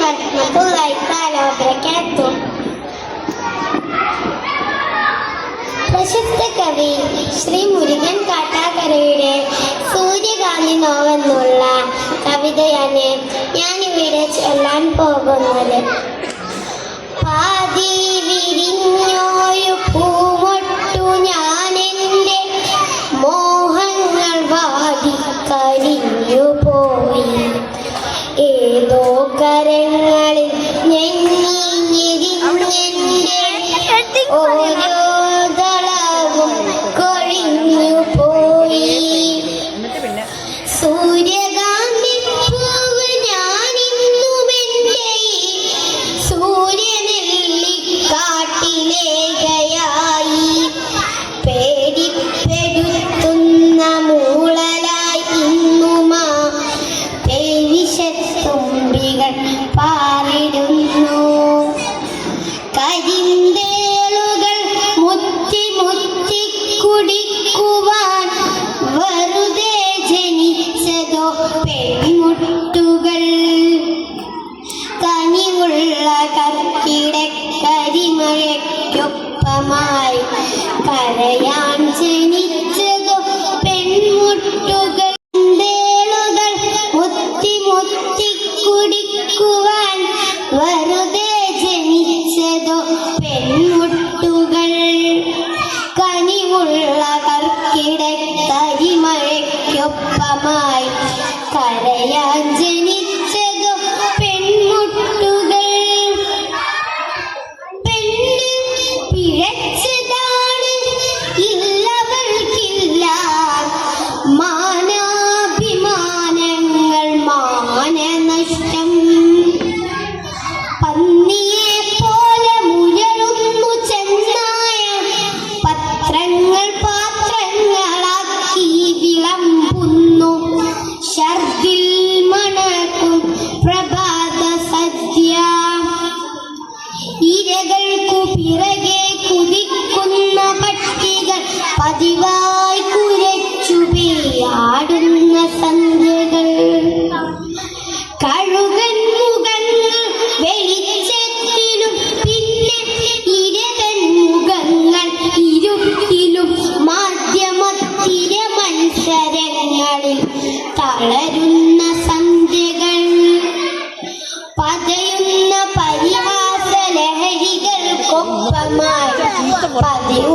warahmatullahi wabarakatuh. പ്രശസ്ത കവി ശ്രീ മുരുകൻ കാട്ടാക്കരയുടെ സൂര്യകാന്തി നോവെന്നുള്ള കവിതയാണ് ഞാനിവിടെ ചൊല്ലാൻ പോകുന്നത്. പാതി വിരിഞ്ഞോരു പൂമൊട്ടു ഞാനെൻ്റെ മോഹങ്ങൾ വാടിക്കരിഞ്ഞു പോയി. ഏതോ കരങ്ങളിൽ ഞെങ്ങിഞ്ഞെരിഞ്ഞെൻ്റെ ഓരോ ദളവും കൊഴിഞ്ഞു പോയി. സൂര്യകാന്തി പൂവ് ഞാനിന്നുമെൻ്റെ സൂര്യനെല്ലിക്കാട്ടിലേകയായി. പേടിപ്പെടുത്തുന്ന മൂളലായി ഇന്നുമാ പേവിഷത്തുമ്പികൾ പാറിടുന്നു. കരിന്തേളുകൾ മുത്തി മുത്തി കുടിക്കുവാൻ വെറുതെ ജനിച്ചതോ പെൺമുട്ടുകൾ. കനിവുള്ള കർക്കിടക്കരിമഴയ്ക്കൊപ്പമായി കരയാൻ ജനിച്ചതോ പെൺമുട്ടുകൾ. ന്തേളുകൾ മുത്തി മുത്തി കുടിക്കുവാൻ വെറുതെ ജനിച്ചതോ പെൺമുട്ടുകൾ. കനിവുള്ള കർക്കിടക്കരിമഴയ്ക്കൊപ്പമായി കരയാൻ ജനിച്ചതോ പെൺമുട്ടുകൾ. പെണ്ണ് പിഴച്ചതാണ് ഇല്ലവൾക്കില്ല മാനാഭിമാനങ്ങൾ മാനനഷ്ടം. പന്നിയെ പോലെ മുരളുന്നു ചെന്നായ പത്രങ്ങൾ പാത്രങ്ങളാക്കി വിളമ്പുന്നു. ഛർദിൽ മണക്കും പ്രഭാത സദ്യ. ഇരകൾക്കു പിറകെ കുതിക്കുന്ന പട്ടികൾ പതിവായി കുരച്ചു പെയ്യാടുന്ന സന്ധ്യകൾ. കഴുകൻ മുഖങ്ങൾ വെളിച്ചത്തിലും പിന്നെ ഇരകൻ മുഖങ്ങൾ ഇരുട്ടിലും മാധ്യമത്തിര മത്സരങ്ങളിൽ തളരുന്ന സന്ധ്യകൾ. പതയുന്ന പരിഹാസ ലഹരികൾക്കൊപ്പമായി പതിവ്